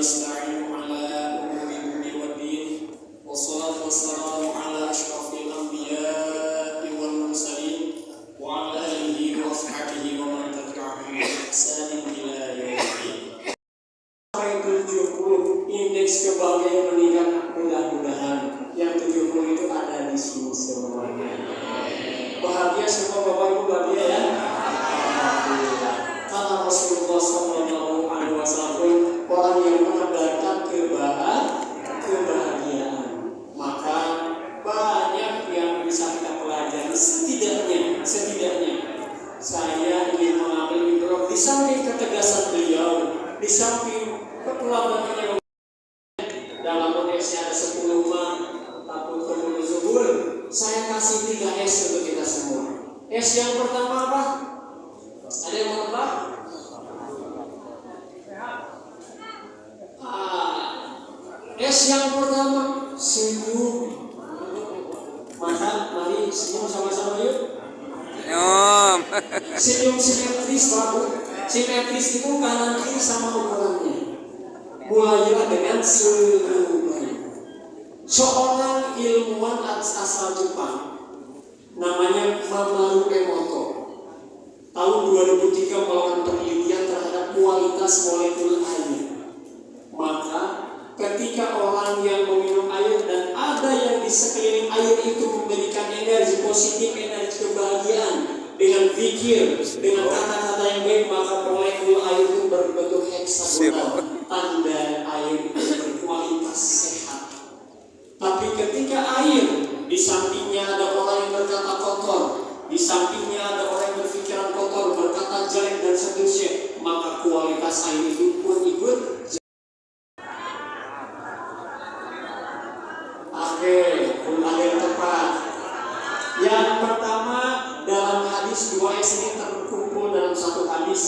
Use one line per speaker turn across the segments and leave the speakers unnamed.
nasta'inu ala umuri dunya waddin. Wassalatu wassalamu ala asyrafil anbiya'i wal mursalin wa ala alihi wa ashabihi wa man tabi'ahum bi ihsanin ila yaumil din. 70 indeks kebahagiaan meningkat, mudah-mudahan yang 70 itu ada di sini semuanya. Bahagia semua Bapak Ibu, bahagia ya? Alhamdulillah. Karena Rasulullah sallallahu alaihi wasallam orang yang mengabarkan kebahagiaan, maka banyak yang bisa kita pelajari. Setidaknya saya ingin mengambil ibrah di samping ketegasan beliau, di samping kepelabarannya dalam konteks ada 10 mah takut keburu zuhur. Saya kasih 3 S untuk kita semua. S yang pertama apa? Ada yang mau apa? S yang pertama senyum. Maka mari senyum sama-sama yuk. Senyum simetris baru. Simetris itu kanan kiri sama ukurannya. Mulailah dengan senyum. Seorang ilmuwan asal Jepang namanya Mamoru Emoto tahun 2003 melakukan penelitian terhadap kualitas molekul air. Maka ketika orang yang meminum air dan ada yang di sekeliling air itu memberikan energi positif, energi kebahagiaan dengan zikir, dengan kata-kata yang baik, maka molekul air itu berbentuk heksagonal, tanda air itu berkualitas sehat. Tapi ketika air di sampingnya ada orang yang berkata kotor, di sampingnya ada orang yang berpikiran kotor, berkata jelek dan seterusnya, maka kualitas air itu pun ikut. Ada yang tepat. Yang pertama dalam hadis 2S ini terkumpul dalam satu hadis.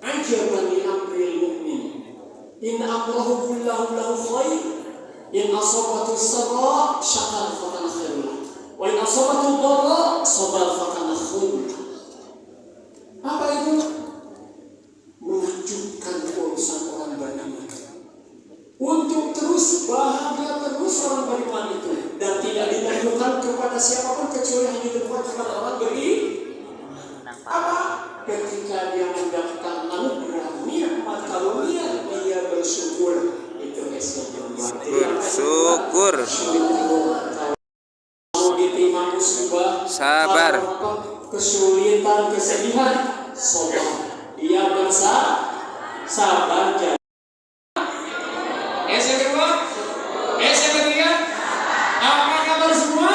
Ajaban li amril mu'min. In amrahu kullahu lahu khair. In asabatu sarra syakara fakana khairullah. Wa in asabatu dharra sabara fakana khairullah. Apa itu? Menunjukkan urusan orang beriman. Untuk terus bahagia terus orang beriman itu, dan tidak ditujukan kepada siapapun kecuali hanya ditujukan kepada orang beriman. Apa? Ketika dia mendapatkan anugerah nikmat karunia, dia bersyukur. Itu
bersyukur.
Mau diterima musibah,
sabar.
Kesulitan, kesedihan, sabar. Dia bersabar. Yang kedua, yang ketiga, apa kabar semua?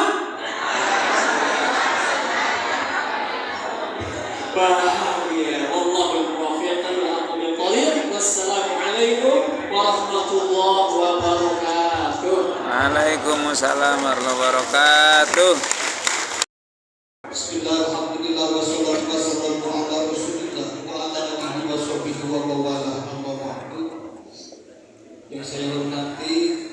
Bahagia. Wallahul muwaffiq ila aqwamit thoriq. Wassalamualaikum warahmatullahi wabarakatuh.
Waalaikumsalam warahmatullahi wabarakatuh.
Bismillahirrahmanirrahim. Wassalatu wassalamu ala Rasulillah wa ala alihi wa sahbihi wa mawalah. Yang saya hormati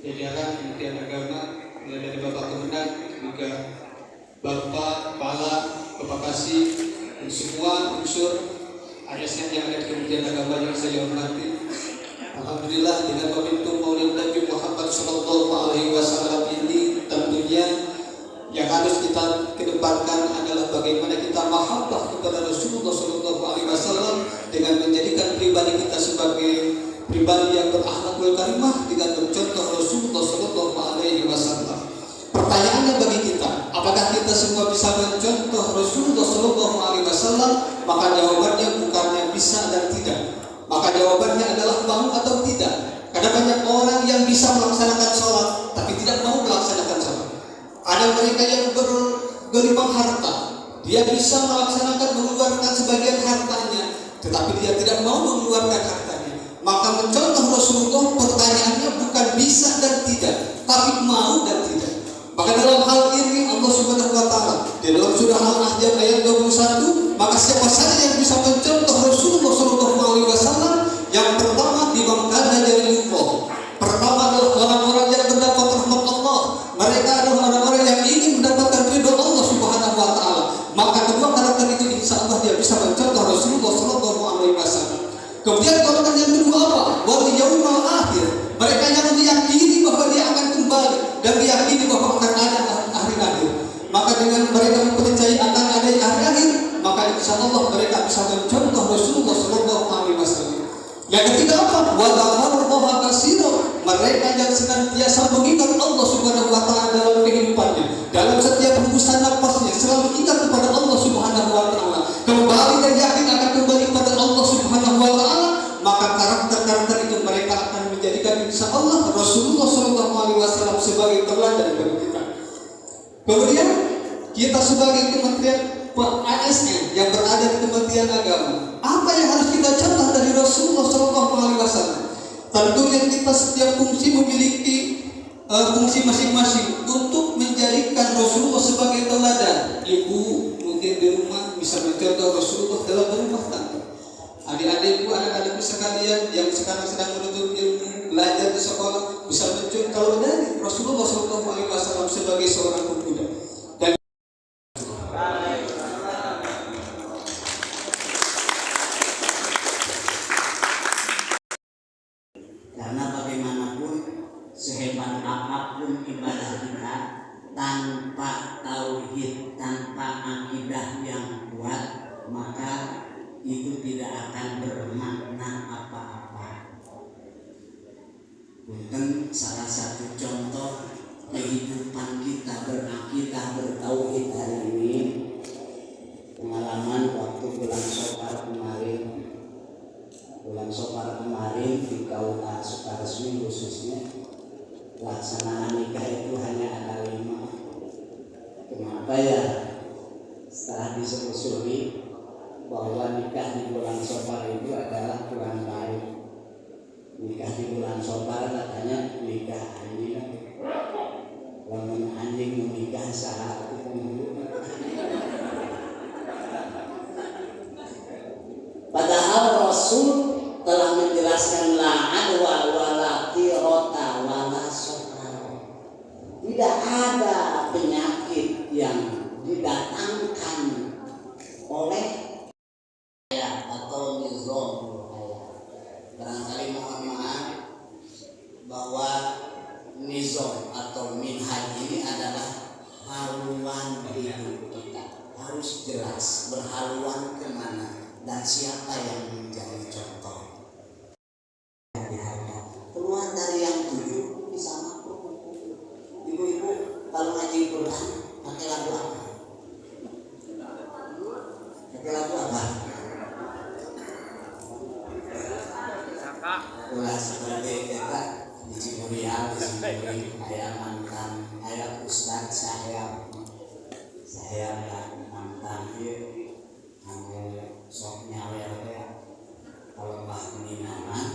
jajaran Kementerian Agama, mulai dari Bapak Kemenag, juga Bapak Kepala, Bapak Kasih, dan semua unsur ASN yang ada di Kementerian Agama yang saya hormati. Alhamdulillah dengan momentum Maulid Nabi Muhammad SAW ini tentunya yang harus kita kedepankan adalah bagaimana kita mahabbah kepada Rasulullah SAW dengan menjadikan pribadi kita sebagai pribadi yang berakhlakul karimah dengan mencontoh Rasulullah SAW. Pertanyaannya bagi kita, apakah kita semua bisa mencontoh Rasulullah SAW? Maka jawabannya bukannya bisa dan tidak. Maka jawabannya adalah mau atau tidak. Karena banyak orang yang bisa melaksanakan sholat, tapi tidak mau melaksanakan sholat. Ada mereka yang bergelimang harta, dia bisa melaksanakan mengeluarkan sebagian hartanya, tetapi dia tidak mau mengeluarkan hartanya. Maka mencontoh Rasulullah pertanyaannya bukan bisa dan tidak, tapi mau dan tidak. Maka dalam hal ini Allah Subhanahu wa taala di dalam surah Al-Ahzab ayat 21, maka siapa saja yang bisa mencontoh Rasulullah SAW, yang pertama dibangkana dari Allah. Pertama adalah orang-orang yang mendapat rahmat Allah. Mereka adalah orang-orang yang ingin mendapatkan ridho Allah Subhanahu wa taala. Maka kedua karakter itu insyaallah dia bisa mencontoh Rasulullah SAW. Kemudian golongan yang kedua Allah mereka bisa mencontoh Rasulullah Shallallahu Alaihi Wasallam. Yang ketiga apa? Wa dzakarallaha katsiran, mereka yang senantiasa mengingat Allah Subhanahu wa taala dalam kehidupannya, dalam setiap hembusan nafasnya selalu ingat kepada Allah Subhanahu wa taala, kembali dan yakin akan kembali kepada Allah Subhanahu wa taala, maka karakter-karakter itu mereka akan menjadikan insya Allah Rasulullah Shallallahu Alaihi Wasallam sebagai teladan bagi kita. Kemudian kita sebagai kementerian ASN yang berada di Kementerian Agama, apa yang harus kita contoh dari Rasulullah Shallallahu Alaihi Wasallam? Tentunya kita setiap fungsi memiliki fungsi masing-masing untuk menjadikan Rasulullah sebagai teladan. Ibu mungkin di rumah bisa mencontoh Rasulullah dalam berumah tangga. Adik-adikku, anak-adikku sekalian yang sekarang sedang menuntut ilmu, belajar di sekolah, bisa mencontoh dari Rasulullah Shallallahu Alaihi Wasallam sebagai seorang pemuda.
Karena bagaimanapun sehebat apapun ibadah kita, tanpa tauhid, tanpa akidah yang kuat, maka itu tidak akan bermakna apa-apa. Punten salah satu contoh kehidupan kita berakidah bertauhid hari ini, pengalaman waktu bulan Sofar kemarin di KUA Sukaresmi khususnya pelaksanaan nikah itu hanya ada 5. Kenapa ya? Setelah diselusuri bahwa nikah di bulan Sofar itu adalah kurang baik. Nikah di bulan Sofar katanya nikah anjing. Lamun anjing menikah saat itu padahal Rasul telah menjelaskan la adwa wala tirota wala sokar. Tidak ada penyakit yang didatangkan oleh atau nizam. Barangkali mohon maaf bahwa nizam atau minhaj ini adalah haluan hidup kita. Harus jelas berhaluan kemana dan siapa yang menjadi contoh. Keluar dari yang 7 bisa makruh. Ibu-ibu kalau ngaji Quran pakai lagu apa? Pakai lagu apa? Ulah seperti kita di Ciburial, di Ciburi, ayah mantan, ayah ustad saya mantan dia, sok nyawer ya. Kalau bah meninaman,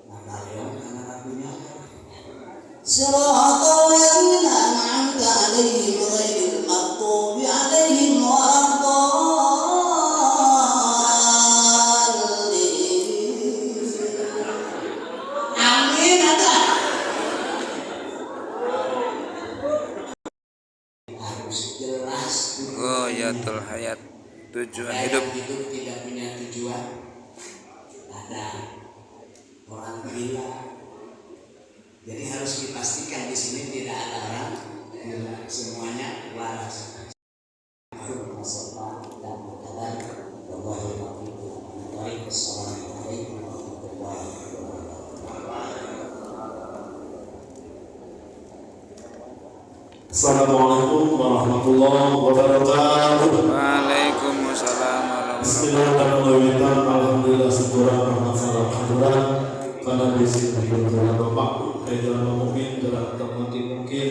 Napoleon karena lagunya Siratal ladzina an'amta 'alaihim ghairil maghdubi 'alaihim waladdallin. Amin ada. Harus jelas.
Ghayatul hayat, tujuan hidup.
Hidup tidak punya tujuan. Ada orang gila. Jadi harus dipastikan di sini tidak ada orang gila. Semuanya waras.
Assalamualaikum warahmatullahi wabarakatuh.
Waalaikumsalam warahmatullahi
Bismillahirrahmanirrahim. Alhamdulillah syukuran alhamdulillah karena disini Tuhan Bapak dalam mungkin dalam mungkin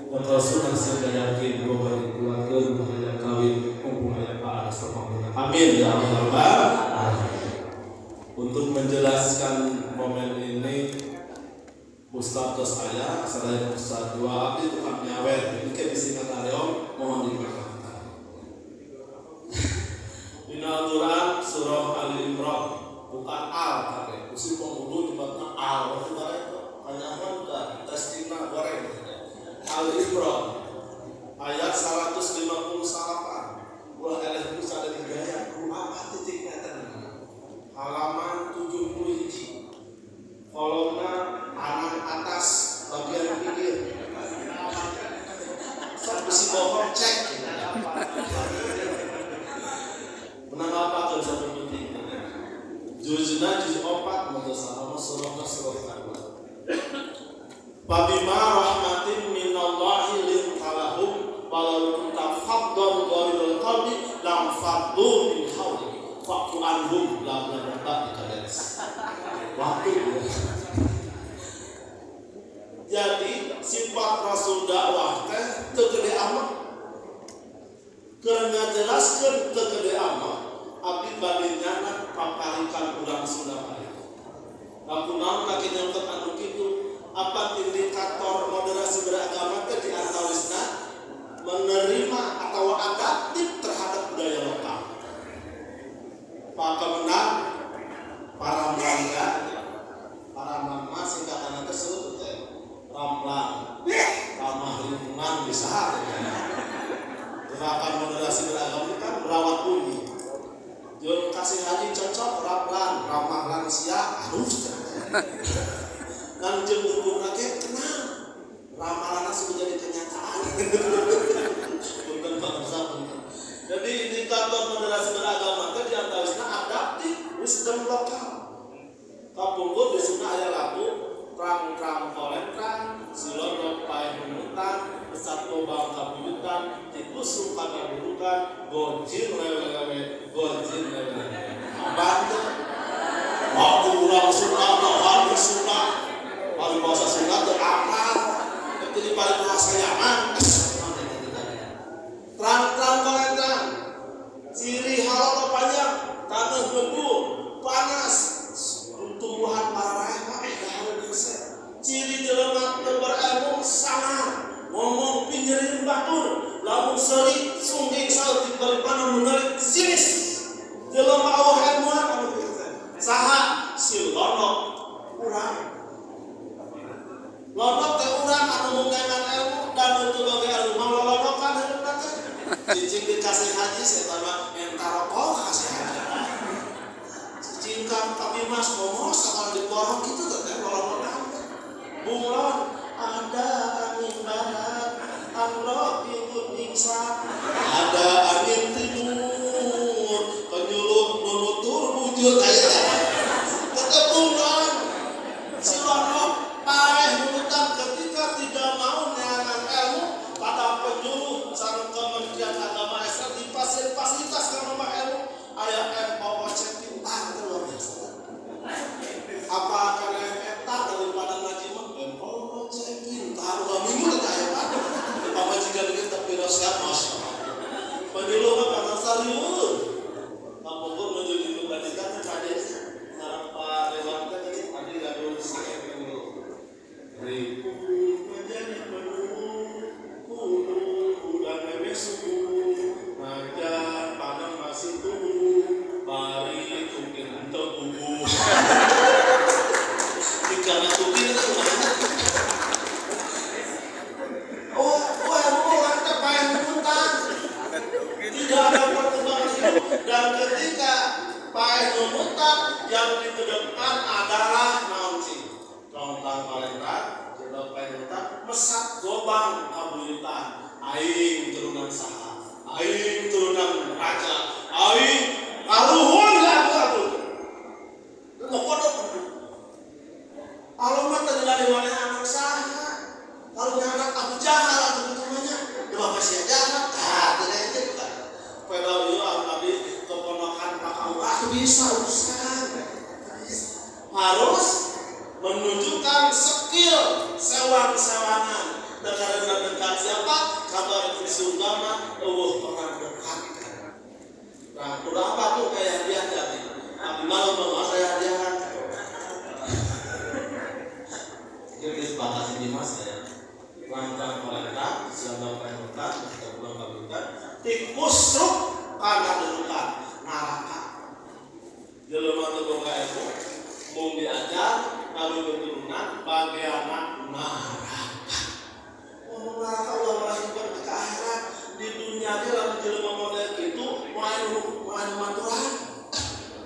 atau sunnah saya yakin bahwa keluarga bahaya kawin hubungannya Pak Anas. Amin ya Allah. Untuk menjelaskan momen ini Ustadz saya Ustadz dua abdi tukang nyawer ini kayak bisi kata mohon dimaafkan. Al-Quran surah Ali Imran bukan al kakek usul penghulu dibatna al waktu itu kanyaman dan testina goreng Ali Imran ayat 158 buah eleh itu ada 3 ayat apa titiknya halaman 71 kolomnya kanan atas bagian pinggir. So, besi bohong cek. Juzna juz 4 mutasarama surah kadua. Fabima rahmatin minallahi lintalahum walau kunta faddan ghalidul qalbi lam faddu min hawli fa'fu anhum la kalian. Waktu jadi sifat Rasul dakwah teh teu gede amat. Keur ngajelaskeun teu gede amat, abdi bade nyana paparikan urang Sunda bae. Lakunaon lagi nyangkut anu kitu, apa indikator moderasi beragama teh di antawisna menerima atau adaptif terhadap budaya lokal. Maka menang para mangga, para mama singkatan tersebut teh ramlang, ramah lingkungan bisa. Gerakan moderasi beragama kan merawat bumi. Jun kasih haji cocok ramlan, ramah lansia harus. Dan jun hukum lagi tenang, ramalan sudah jadi kenyataan. Bukan bangsa bukan. Jadi indikator moderasi beragama itu diantaranya adaptif wisdom lokal. Kapungkur di sana aya lagu trang kolentrang, silodok pae menutan, besar lobang kabuyutan, tikus suka kaburukan, gojin lewe-lewe. Abangnya waktu urang Sunda, hari Sunda, hari bahasa Sunda apa? Jadi paling bahasa Yaman. Terang kolentrang, ciri halal panjang, tanah gebur, panas, tumbuhan parahnya ciri jelema teu berilmu sangar, ngomong pinjerin batur, lamun seri sungging saut dibalik menarik sinis. Jelema awah ilmuan anu kitu teh. Saha si lodok urang. Lodok teh urang anu mungengan ilmu dan teu bage ilmu malolodokan hirup teh. Cicing dikasih haji setara entar rokok kasih haji. Cicing kan tapi mas ngomong sakal di porong kitu teh lolodokan. Bunglon ada angin barat, amrok ikut ingsan, ada angin timur, penyuluh menutur bujur kayak tetap bunglon, silonok paeh menutan ketika tidak mau neangan ilmu pada penyuluh sareng Kementerian Agama Islam di fasilitas karena ilmu ayat MOC pintar luar biasa. Apa karena eta daripada ngaji taruh minggu kayak apa? Apa jika begitu tapi rasa masya Allah. Penyuluh apa serius? Apa pun menjadi kebalikannya tadi. Apa lewat tadi ada gaduh sikit penyuluh. Ribu menjadi penuh, udah memesu, najar padang masih tumbuh, bari mungkin untuk tumbuh. Jika tukin itu mana? Tidak ada perkembangan hidup dan ketika paeh numutan yang dikedepan adalah naunci lontang palentan jelok paeh numutan mesat gobang kabuyutan aing turunan saha aing turunan raja aing karuhun lagu pokoknya kalau mata dengan mana anak saha kalau anak Abu Jahal atau namanya dua masih jahat tidak itu kan pedal itu tadi keponakan kakak bisa urusan harus menunjukkan skill sewangan dekat siapa kabar di surga mah pernah dekat nah udah apa tuh kayak dia jadi tapi malam bawa saya dia kan jadi batasi di mas ya langkah kolentan siapa penutan kita pulang kabutan tikus truk karena derukan neraka jelema teu boga ilmu mung diajar kalau keturunan bagi anak neraka ngomong neraka ulah melahirkan ke akhirat di dunia dia lalu jelema model itu main maturan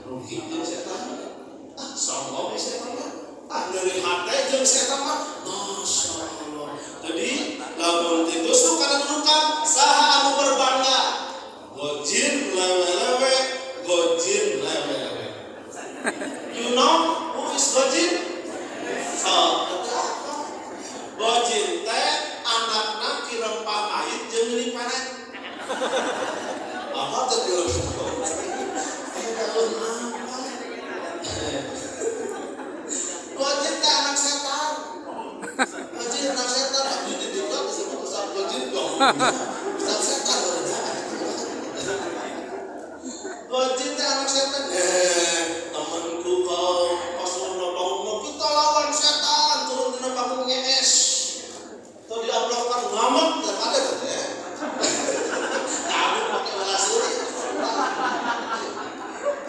rugi jeung setan sombong setan dari hati jeung setan mah masya Allah. Jadi lamun tikus tu kana dudukan saha anu berbangga gojin lewe-lewe You know who is Gojin? So, Gojin teh anakna kirem pamait jeung meuli panen. Apa tuh kirem? Gojin teh anak setan. Gojin anak setan, abdi didikan disebut Ustaz Gojin dong. Ustaz setan. Gojin teh anak setan. Temenku kau pas mau bangun kita lawan setan turun dina bangun ngees. Tuh diablokkan ngamuk dan ada tuh ya. Kamu pakai balasuri.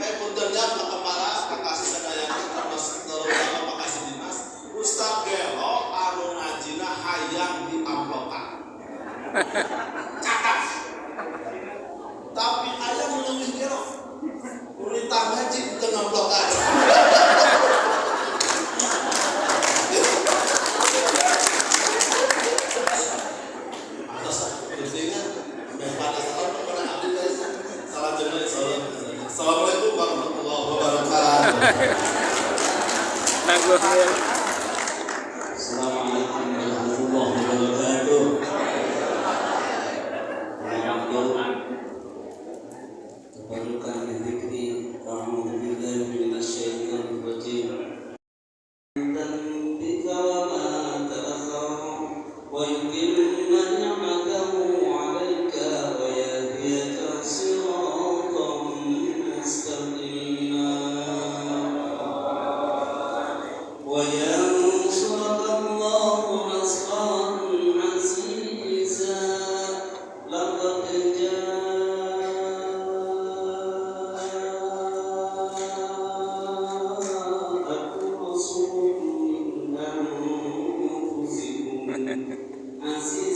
Kayak puntennya Pak Kepala, Pak Kasih Sedayana, terutama Pak Kasih Dinas, Ustaz Gelo anu ngajina hayang diablokkan. Cakap. Tapi ayah menunggu Gelo. Unita ngaji bukan ngablokan. Assalamualaikum warahmatullahi wabarakatuh.
Assalamualaikum warahmatullahi wabarakatuh. Tabarukan dzikri wa a'udzu billahi minasyaitonir rajim. Bika wa ma ta'akhkhara wa yutimma ni'matahu 'alaika wa yahdiyaka siratan mustaqima wa yansuraka Allahu nasran 'aziza. Laqad Aziz